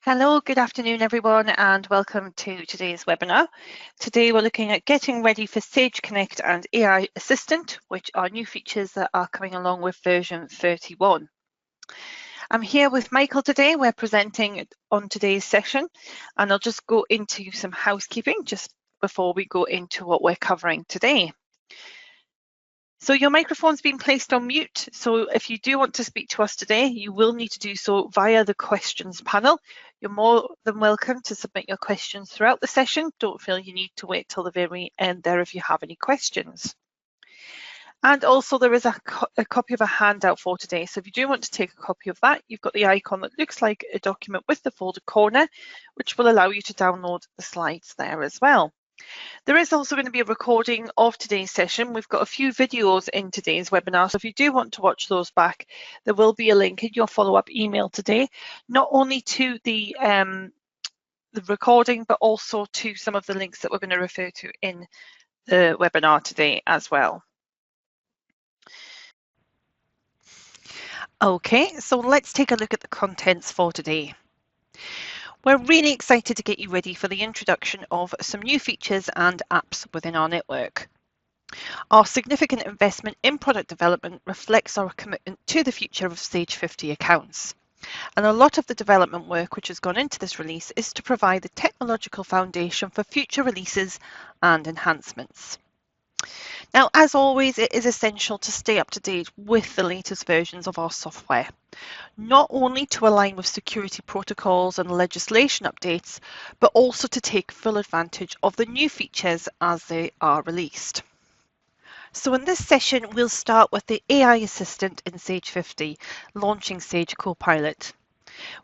Hello, good afternoon everyone and welcome to today's webinar. Today we're looking at getting ready for Sage Connect and AI Assistant, which are new features that are coming along with version 31. I'm here with Michael today. We're presenting on today's session and I'll just go into some housekeeping just before we go into what we're covering today. So your microphone's been placed on mute. So if you do want to speak to us today, you will need to do so via the questions panel. You're more than welcome to submit your questions throughout the session. Don't feel you need to wait till the very end there if you have any questions. And also there is a copy of a handout for today. So if you do want to take a copy of that, you've got the icon that looks like a document with the folded corner, which will allow you to download the slides there as well. There is also going to be a recording of today's session. We've got a few videos in today's webinar, so if you do want to watch those back, there will be a link in your follow-up email today, not only to the recording, but also to some of the links that we're going to refer to in the webinar today as well. Okay, so let's take a look at the contents for today. We're really excited to get you ready for the introduction of some new features and apps within our network. Our significant investment in product development reflects our commitment to the future of Sage 50 accounts. And a lot of the development work which has gone into this release is to provide the technological foundation for future releases and enhancements. Now, as always, it is essential to stay up to date with the latest versions of our software, not only to align with security protocols and legislation updates, but also to take full advantage of the new features as they are released. So in this session, we'll start with the AI Assistant in Sage 50, launching Sage Copilot.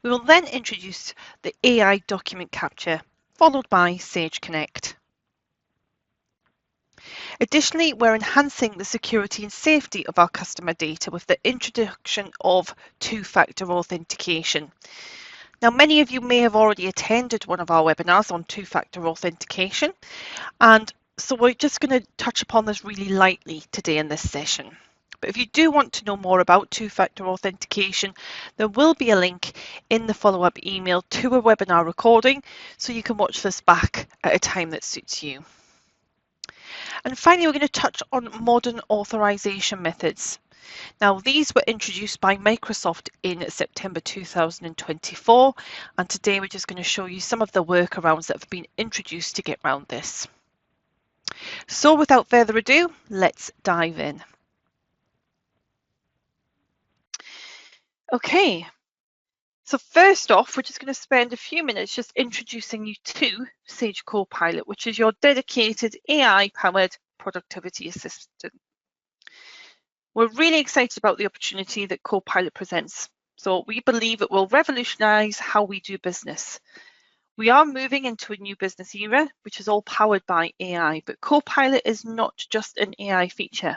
We will then introduce the AI Document Capture, followed by Sage Connect. Additionally, we're enhancing the security and safety of our customer data with the introduction of two-factor authentication. Now, many of you may have already attended one of our webinars on two-factor authentication, and so we're just going to touch upon this really lightly today in this session. But if you do want to know more about two-factor authentication, there will be a link in the follow-up email to a webinar recording, so you can watch this back at a time that suits you. And finally, we're going to touch on modern authorization methods. Now, these were introduced by Microsoft in September 2024, and today we're just going to show you some of the workarounds that have been introduced to get around this. So without further ado, let's dive in. Okay, so first off, we're just going to spend a few minutes just introducing you to Sage Copilot, which is your dedicated AI-powered productivity assistant. We're really excited about the opportunity that Copilot presents. So we believe it will revolutionize how we do business. We are moving into a new business era, which is all powered by AI, but Copilot is not just an AI feature.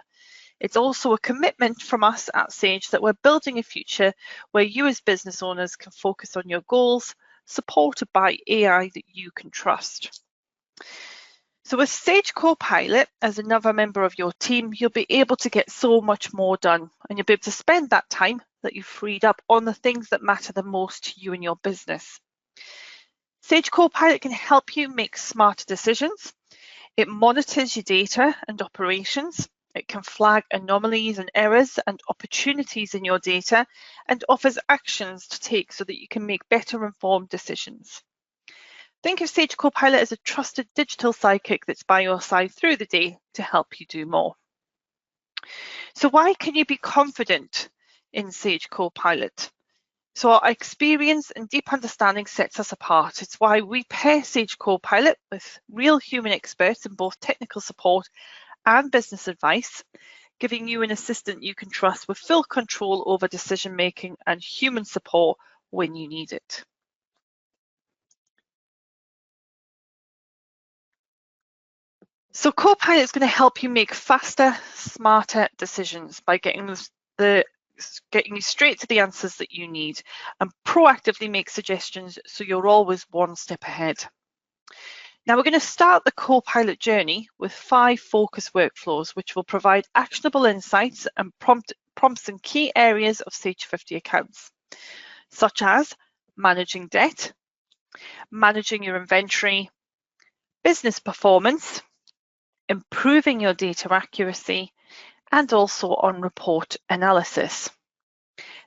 It's also a commitment from us at Sage that we're building a future where you as business owners can focus on your goals, supported by AI that you can trust. So with Sage Copilot, as another member of your team, you'll be able to get so much more done, and you'll be able to spend that time that you've freed up on the things that matter the most to you and your business. Sage Copilot can help you make smarter decisions. It monitors your data and operations. It can flag anomalies and errors and opportunities in your data and offers actions to take so that you can make better informed decisions. Think of Sage Copilot as a trusted digital sidekick that's by your side through the day to help you do more. So why can you be confident in Sage Copilot? So our experience and deep understanding sets us apart. It's why we pair Sage Copilot with real human experts in both technical support and business advice, giving you an assistant you can trust with full control over decision making and human support when you need it. So Copilot is going to help you make faster, smarter decisions by getting you straight to the answers that you need and proactively make suggestions so you're always one step ahead. Now we're going to start the Copilot journey with 5 focus workflows, which will provide actionable insights and prompts in key areas of Sage 50 accounts, such as managing debt, managing your inventory, business performance, improving your data accuracy, and also on report analysis.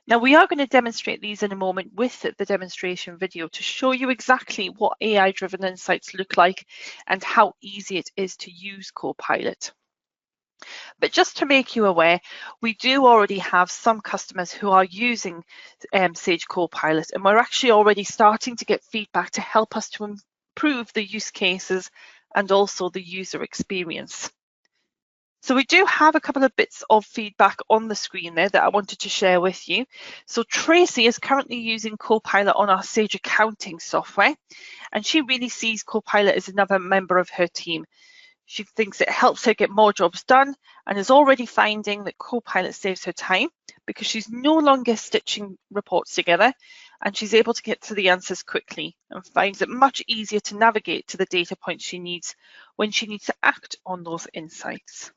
Now, we are going to demonstrate these in a moment with the demonstration video to show you exactly what AI-driven insights look like and how easy it is to use Copilot. But just to make you aware, we do already have some customers who are using Sage Copilot, and we're actually already starting to get feedback to help us to improve the use cases and also the user experience. So we do have a couple of bits of feedback on the screen there that I wanted to share with you. So Tracy is currently using Copilot on our Sage accounting software, and she really sees Copilot as another member of her team. She thinks it helps her get more jobs done and is already finding that Copilot saves her time because she's no longer stitching reports together, and she's able to get to the answers quickly and finds it much easier to navigate to the data points she needs when she needs to act on those insights.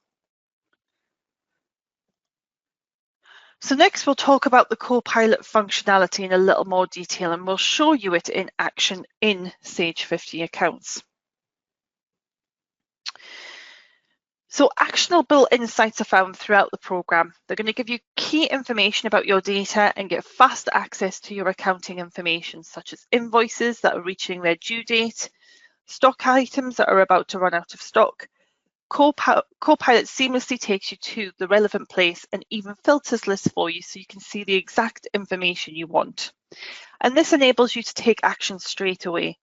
So next we'll talk about the Copilot functionality in a little more detail, and we'll show you it in action in Sage 50 accounts. So actionable insights are found throughout the program. They're going to give you key information about your data and get fast access to your accounting information, such as invoices that are reaching their due date, stock items that are about to run out of stock. Copilot seamlessly takes you to the relevant place and even filters lists for you so you can see the exact information you want. And this enables you to take action straight away.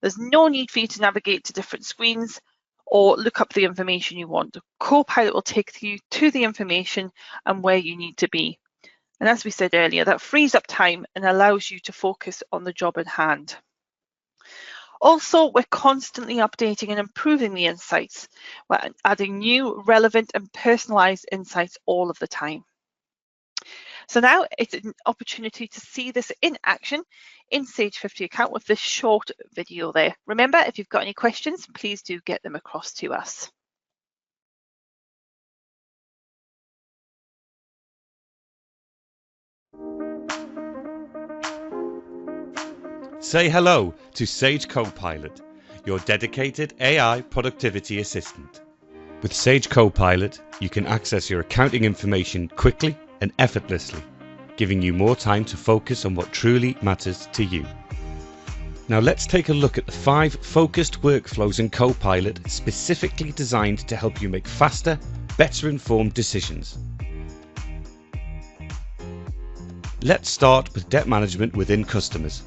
There's no need for you to navigate to different screens or look up the information you want. Copilot will take you to the information and where you need to be. And as we said earlier, that frees up time and allows you to focus on the job at hand. Also, we're constantly updating and improving the insights. We're adding new, relevant and personalised insights all of the time. So now it's an opportunity to see this in action in Sage 50 account with this short video there. Remember, if you've got any questions, please do get them across to us. Say hello to Sage Copilot, your dedicated AI productivity assistant. With Sage Copilot, you can access your accounting information quickly and effortlessly, giving you more time to focus on what truly matters to you. Now let's take a look at the 5 focused workflows in Copilot specifically designed to help you make faster, better informed decisions. Let's start with debt management within customers.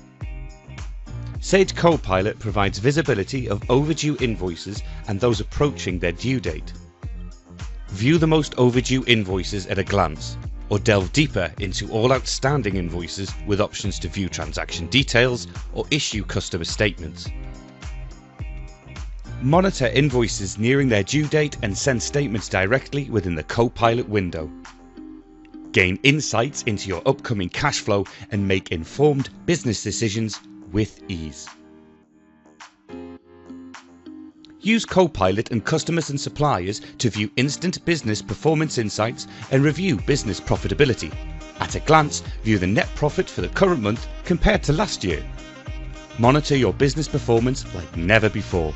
Sage Copilot provides visibility of overdue invoices and those approaching their due date. View the most overdue invoices at a glance, or delve deeper into all outstanding invoices with options to view transaction details or issue customer statements. Monitor invoices nearing their due date and send statements directly within the Copilot window. Gain insights into your upcoming cash flow and make informed business decisions with ease. Use Copilot and customers and suppliers to view instant business performance insights and review business profitability. At a glance, view the net profit for the current month compared to last year. Monitor your business performance like never before.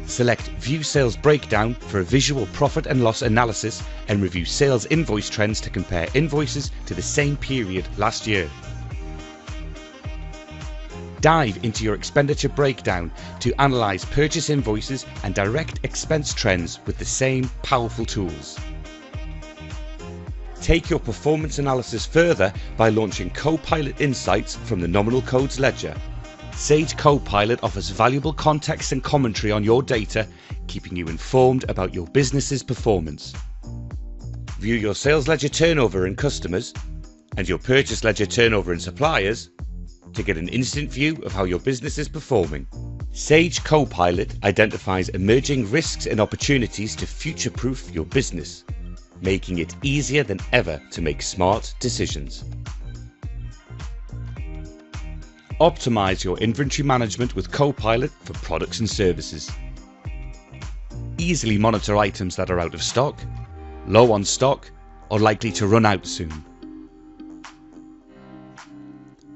Select View Sales Breakdown for a visual profit and loss analysis and review sales invoice trends to compare invoices to the same period last year. Dive into your expenditure breakdown to analyse purchase invoices and direct expense trends with the same powerful tools. Take your performance analysis further by launching Copilot Insights from the Nominal Codes ledger. Sage Copilot offers valuable context and commentary on your data, keeping you informed about your business's performance. View your sales ledger turnover in customers and your purchase ledger turnover in suppliers to get an instant view of how your business is performing. Sage Copilot identifies emerging risks and opportunities to future-proof your business, making it easier than ever to make smart decisions. Optimize your inventory management with Copilot for products and services. Easily monitor items that are out of stock, low on stock, or likely to run out soon.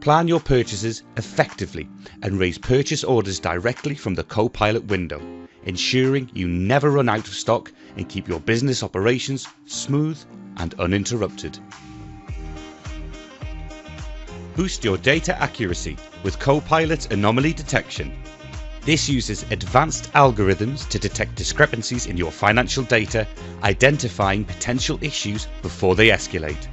Plan your purchases effectively and raise purchase orders directly from the Copilot window, ensuring you never run out of stock and keep your business operations smooth and uninterrupted. Boost your data accuracy with Copilot Anomaly Detection. This uses advanced algorithms to detect discrepancies in your financial data, identifying potential issues before they escalate.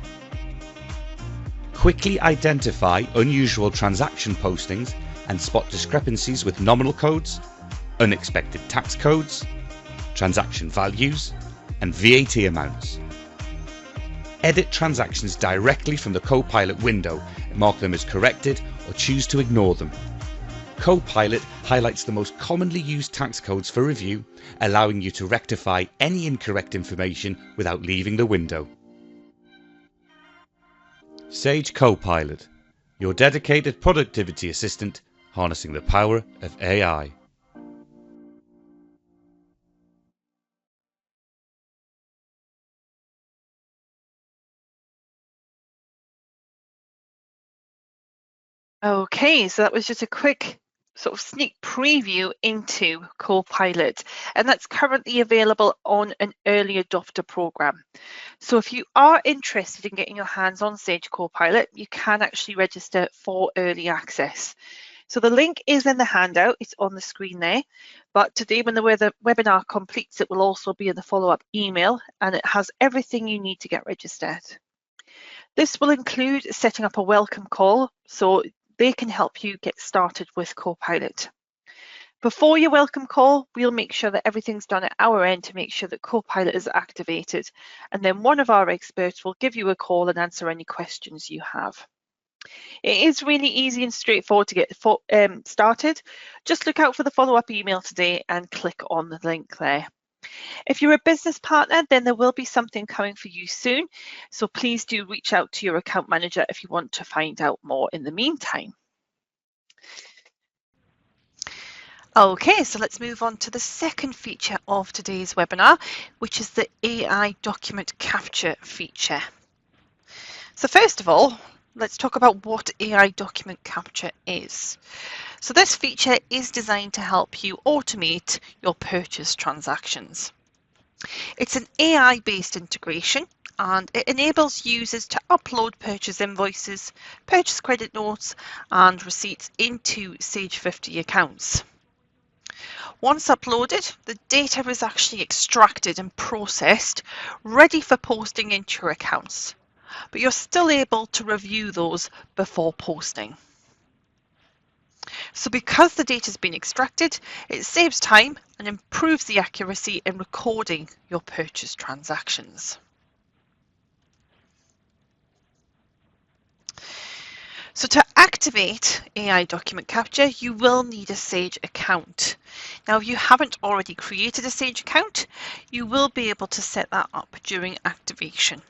Quickly identify unusual transaction postings and spot discrepancies with nominal codes, unexpected tax codes, transaction values, and VAT amounts. Edit transactions directly from the Copilot window, mark them as corrected, or choose to ignore them. Copilot highlights the most commonly used tax codes for review, allowing you to rectify any incorrect information without leaving the window. Sage Copilot, your dedicated productivity assistant, harnessing the power of AI. Okay, so that was just a quick sort of sneak preview into Copilot, and that's currently available on an early adopter program. So if you are interested in getting your hands on Sage Copilot, you can actually register for early access. So the link is in the handout, it's on the screen there, but today when the webinar completes, it will also be in the follow-up email, and it has everything you need to get registered. This will include setting up a welcome call, so they can help you get started with Copilot. Before your welcome call, we'll make sure that everything's done at our end to make sure that Copilot is activated, and then one of our experts will give you a call and answer any questions you have. It is really easy and straightforward to get started. Just look out for the follow-up email today and click on the link there. If you're a business partner, then there will be something coming for you soon. So please do reach out to your account manager if you want to find out more in the meantime. Okay, so let's move on to the second feature of today's webinar, which is the AI document capture feature. So first of all, let's talk about what AI document capture is. So this feature is designed to help you automate your purchase transactions. It's an AI-based integration, and it enables users to upload purchase invoices, purchase credit notes, and receipts into Sage 50 accounts. Once uploaded, the data is actually extracted and processed, ready for posting into your accounts, but you're still able to review those before posting. So because the data has been extracted, it saves time and improves the accuracy in recording your purchase transactions. So to activate AI document capture, you will need a Sage account. Now, if you haven't already created a Sage account, you will be able to set that up during activation.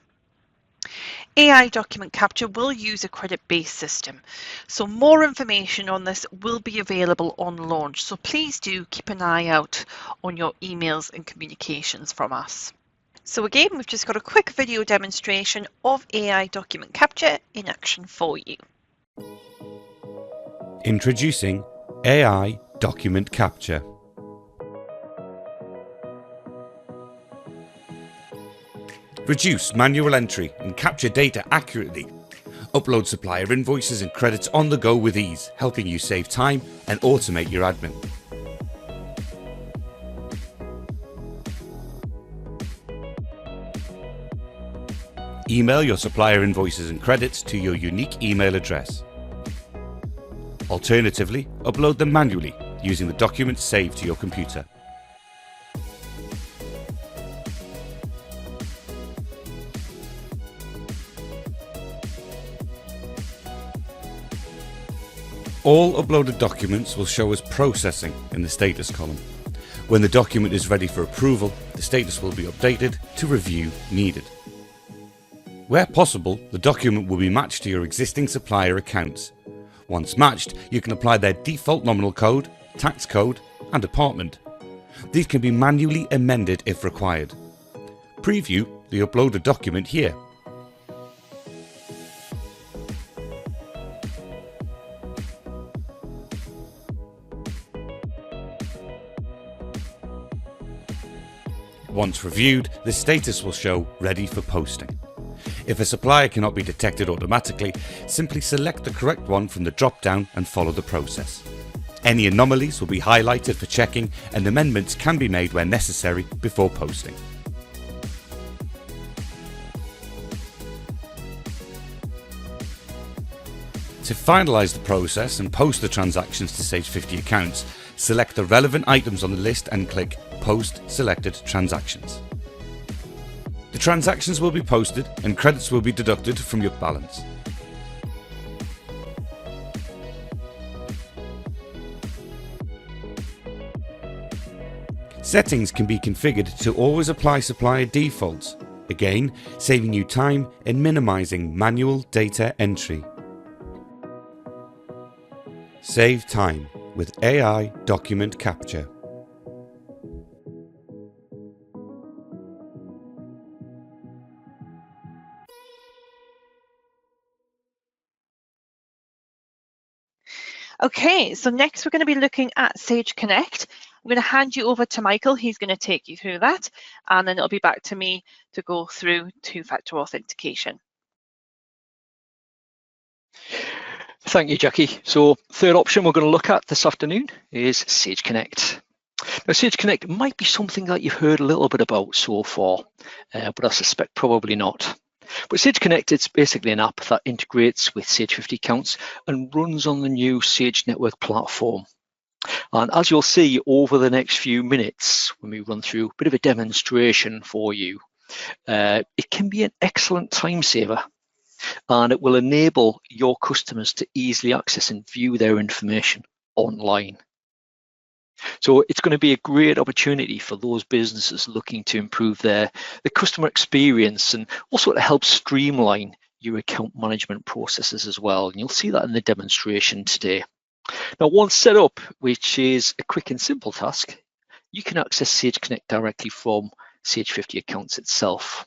AI document capture will use a credit-based system, so more information on this will be available on launch, so please do keep an eye out on your emails and communications from us. So again, we've just got a quick video demonstration of AI document capture in action for you. Introducing AI document capture. Reduce manual entry and capture data accurately. Upload supplier invoices and credits on the go with ease, helping you save time and automate your admin. Email your supplier invoices and credits to your unique email address. Alternatively, upload them manually using the documents saved to your computer. All uploaded documents will show as processing in the status column. When the document is ready for approval, the status will be updated to review needed. Where possible, the document will be matched to your existing supplier accounts. Once matched, you can apply their default nominal code, tax code, and department. These can be manually amended if required. Preview the uploaded document here. Once reviewed, the status will show ready for posting. If a supplier cannot be detected automatically, simply select the correct one from the drop-down and follow the process. Any anomalies will be highlighted for checking, and amendments can be made where necessary before posting. To finalise the process and post the transactions to Sage 50 accounts, select the relevant items on the list and click Post Selected Transactions. The transactions will be posted and credits will be deducted from your balance. Settings can be configured to always apply supplier defaults, again saving you time and minimising manual data entry. Save time with AI document capture. Okay, so next we're going to be looking at Sage Connect. I'm going to hand you over to Michael. He's going to take you through that, and then it'll be back to me to go through two-factor authentication. Thank you, Jackie. So third option we're going to look at this afternoon is Sage Connect. Now, Sage Connect might be something that you've heard a little bit about so far, but I suspect probably not. But Sage Connect, it's basically an app that integrates with Sage 50 accounts and runs on the new Sage Network platform. And as you'll see over the next few minutes, when we run through a bit of a demonstration for you, it can be an excellent time saver, and it will enable your customers to easily access and view their information online. So it's going to be a great opportunity for those businesses looking to improve the customer experience, and also to help streamline your account management processes as well. And you'll see that in the demonstration today. Now, once set up, which is a quick and simple task, you can access Sage Connect directly from Sage 50 accounts itself.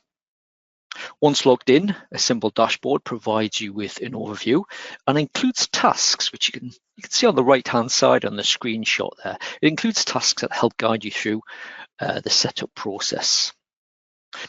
Once logged in, a simple dashboard provides you with an overview and includes tasks, which you can see on the right-hand side on the screenshot there. It includes tasks that help guide you through the setup process.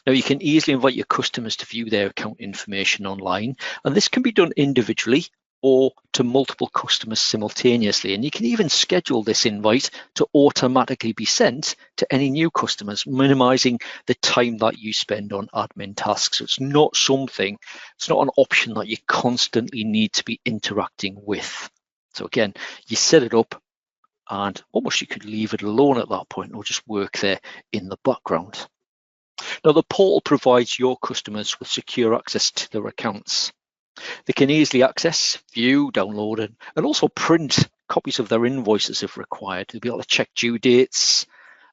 Now, you can easily invite your customers to view their account information online, and this can be done individually or to multiple customers simultaneously. And you can even schedule this invite to automatically be sent to any new customers, minimizing the time that you spend on admin tasks. So it's not an option that you constantly need to be interacting with. So again, you set it up and almost you could leave it alone at that point, or just work there in the background. Now, the portal provides your customers with secure access to their accounts. They can easily access, view, download, and also print copies of their invoices if required. They'll be able to check due dates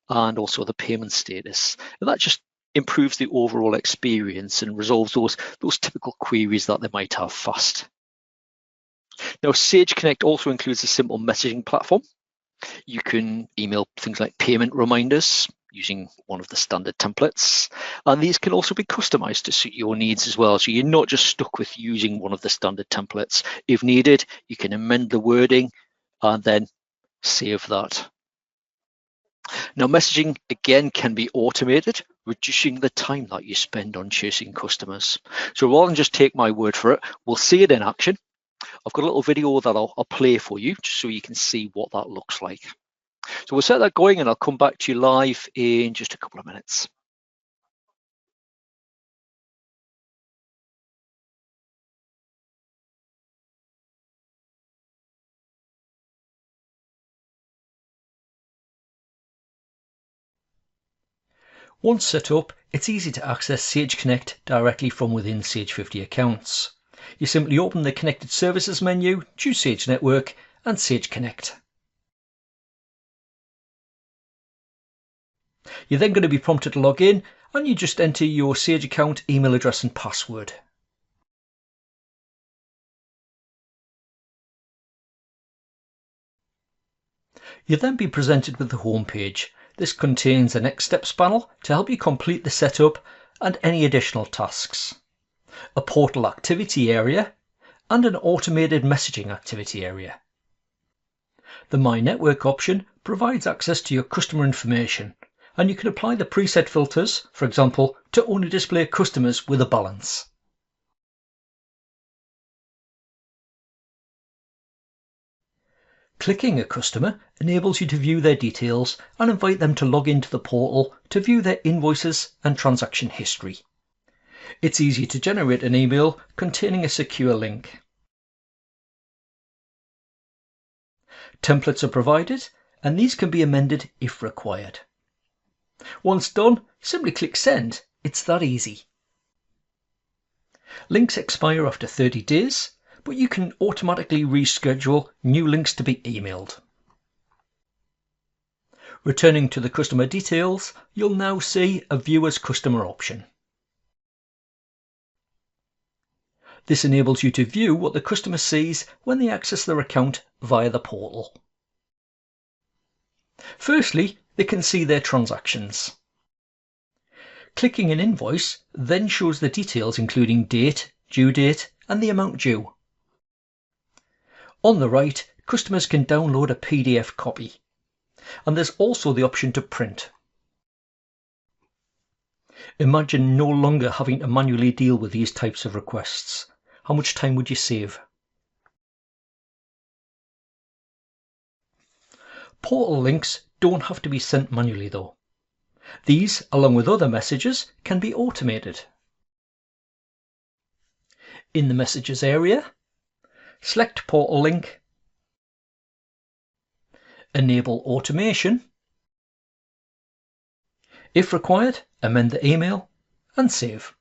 and also the payment status. And that just improves the overall experience and resolves those typical queries that they might have fast. Now, Sage Connect also includes a simple messaging platform. You can email things like payment reminders using one of the standard templates, and these can also be customized to suit your needs as well. So you're not just stuck with using one of the standard templates. If needed, you can amend the wording and then save that. Now, messaging again can be automated, reducing the time that you spend on chasing customers. So rather than just take my word for it, we'll see it in action. I've got a little video that I'll play for you just so you can see what that looks like. So we'll set that going and I'll come back to you live in just a couple of minutes. Once set up, it's easy to access Sage Connect directly from within Sage 50 accounts. You simply open the Connected Services menu, choose Sage Network and Sage Connect. You're then going to be prompted to log in, and you just enter your Sage account email address and password. You'll then be presented with the home page. This contains a next steps panel to help you complete the setup and any additional tasks, a portal activity area, and an automated messaging activity area. The My Network option provides access to your customer information, And you can apply the preset filters, for example, to only display customers with a balance. Clicking a customer enables you to view their details and invite them to log into the portal to view their invoices and transaction history. It's easy to generate an email containing a secure link. Templates are provided, and these can be amended if required. Once done, simply click send. It's that easy. Links expire after 30 days, but you can automatically reschedule new links to be emailed. Returning to the customer details, you'll now see a View as Customer option. This enables you to view what the customer sees when they access their account via the portal. Firstly, they can see their transactions. Clicking an invoice then shows the details including date, due date, and the amount due. On the right, customers can download a PDF copy, and there's also the option to print. Imagine no longer having to manually deal with these types of requests. How much time would you save? Portal links don't have to be sent manually though. These, along with other messages, can be automated. In the Messages area, select Portal Link, enable automation. If required, amend the email and save.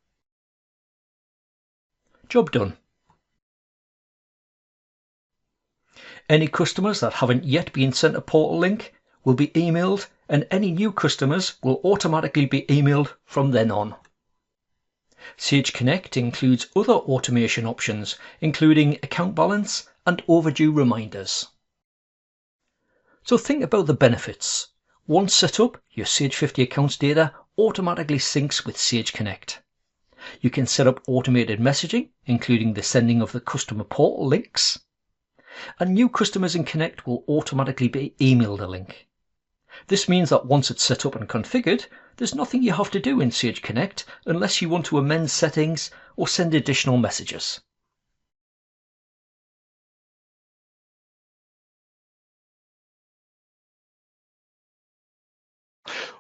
Job done. Any customers that haven't yet been sent a portal link will be emailed, and any new customers will automatically be emailed from then on. Sage Connect includes other automation options, including account balance and overdue reminders. So think about the benefits. Once set up, your Sage 50 accounts data automatically syncs with Sage Connect. You can set up automated messaging, including the sending of the customer portal links. And new customers in Connect will automatically be emailed a link. This means that once it's set up and configured, there's nothing you have to do in Sage Connect unless you want to amend settings or send additional messages.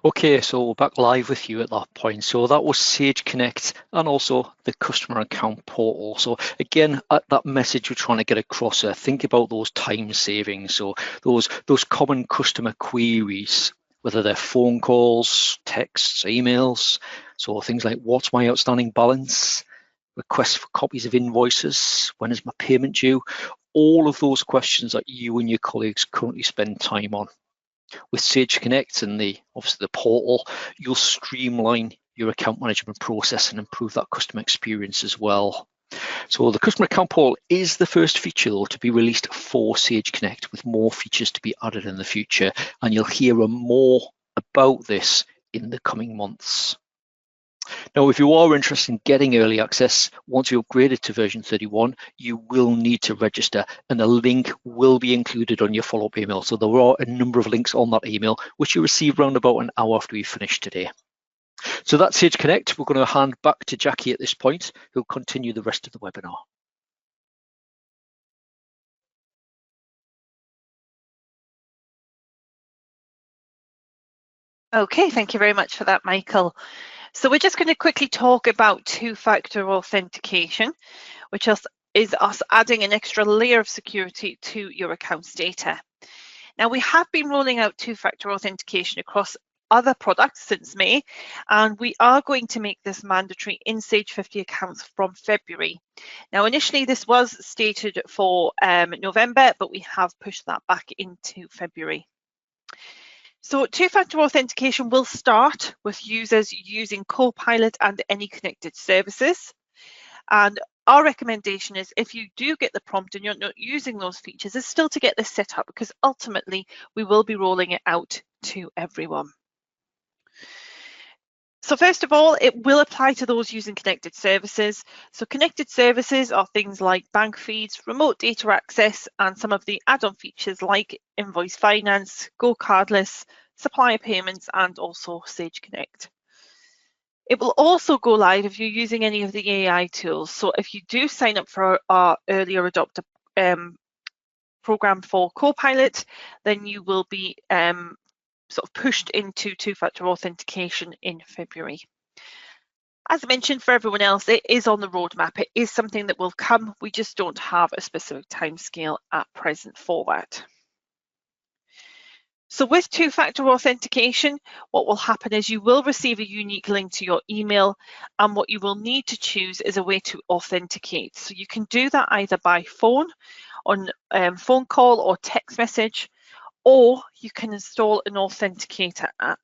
Okay, so we're back live with you at that point. So that was Sage Connect and also the customer account portal. So again, at that message we're trying to get across, think about those time savings. So those common customer queries, whether they're phone calls, texts, emails. So things like, what's my outstanding balance? Requests for copies of invoices, when is my payment due? All of those questions that you and your colleagues currently spend time on. With Sage Connect and obviously the portal, you'll streamline your account management process and improve that customer experience as well. So the customer account portal is the first feature though to be released for Sage Connect, with more features to be added in the future, and you'll hear more about this in the coming months. Now, if you are interested in getting early access, once you're upgraded to version 31, you will need to register, and a link will be included on your follow-up email. So there are a number of links on that email, which you receive around about an hour after we finish today. So that's Sage Connect. We're going to hand back to Jackie at this point, who'll continue the rest of the webinar. Okay, thank you very much for that, Michael. So we're just going to quickly talk about two-factor authentication, which is us adding an extra layer of security to your accounts data. Now, we have been rolling out two-factor authentication across other products since May, and we are going to make this mandatory in Sage 50 accounts from February. Now, initially this was stated for November, but we have pushed that back into February. So two-factor authentication will start with users using Copilot and any connected services. And our recommendation is, if you do get the prompt and you're not using those features, is still to get this set up, because ultimately we will be rolling it out to everyone. So first of all, it will apply to those using connected services. So connected services are things like bank feeds, remote data access, and some of the add-on features like invoice finance, go cardless, supplier payments, and also Sage Connect. It will also go live if you're using any of the AI tools. So if you do sign up for our earlier adopter program for Copilot, then you will be sort of pushed into two-factor authentication in February. As I mentioned, for everyone else, it is on the roadmap. It is something that will come. We just don't have a specific timescale at present for that. So with two-factor authentication, what will happen is you will receive a unique link to your email, and what you will need to choose is a way to authenticate. So you can do that either by phone, on phone call or text message, or you can install an authenticator app.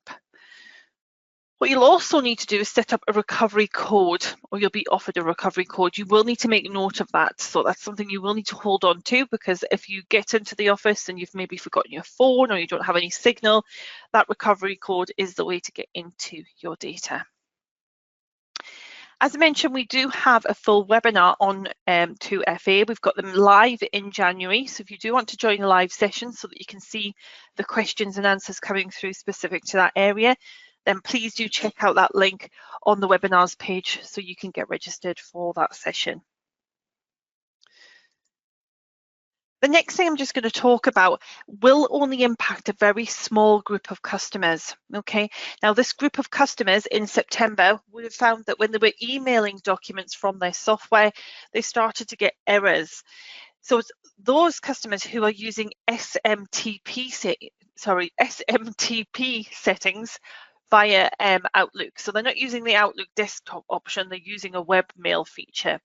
What you'll also need to do is set up a recovery code, or you'll be offered a recovery code. You will need to make note of that. So that's something you will need to hold on to, because if you get into the office and you've maybe forgotten your phone or you don't have any signal, that recovery code is the way to get into your data. As I mentioned, we do have a full webinar on 2FA. We've got them live in January. So if you do want to join a live session so that you can see the questions and answers coming through specific to that area, then please do check out that link on the webinars page so you can get registered for that session. The next thing I'm just going to talk about will only impact a very small group of customers. Okay, now this group of customers in September would have found that when they were emailing documents from their software, they started to get errors. So it's those customers who are using SMTP settings via Outlook. So they're not using the Outlook desktop option, they're using a webmail feature.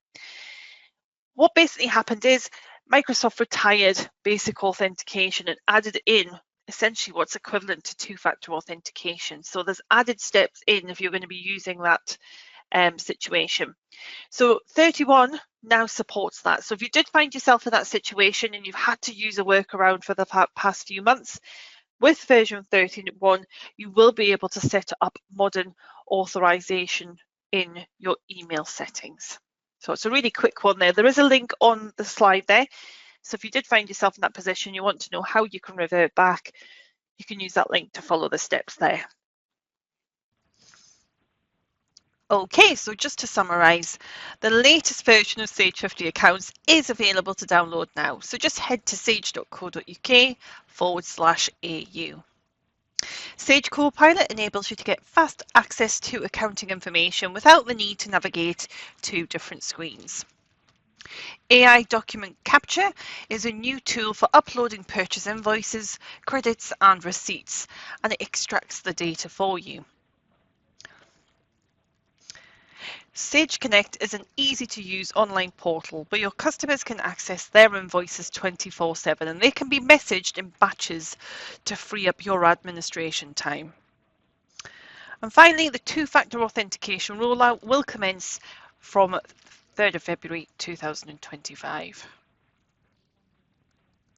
What basically happened is Microsoft retired basic authentication and added in essentially what's equivalent to two-factor authentication. So there's added steps in if you're going to be using that situation. So 31 now supports that. So if you did find yourself in that situation and you've had to use a workaround for the past few months, with version 31, you will be able to set up modern authorization in your email settings. So it's a really quick one there. There is a link on the slide there. So if you did find yourself in that position, you want to know how you can revert back, you can use that link to follow the steps there. Okay, so just to summarise, the latest version of Sage 50 Accounts is available to download now. So just head to sage.co.uk/AU. Sage Copilot enables you to get fast access to accounting information without the need to navigate to different screens. AI Document Capture is a new tool for uploading purchase invoices, credits and receipts, and it extracts the data for you. Sage Connect is an easy-to-use online portal where your customers can access their invoices 24/7, and they can be messaged in batches to free up your administration time. And finally, the two-factor authentication rollout will commence from 3rd of February 2025.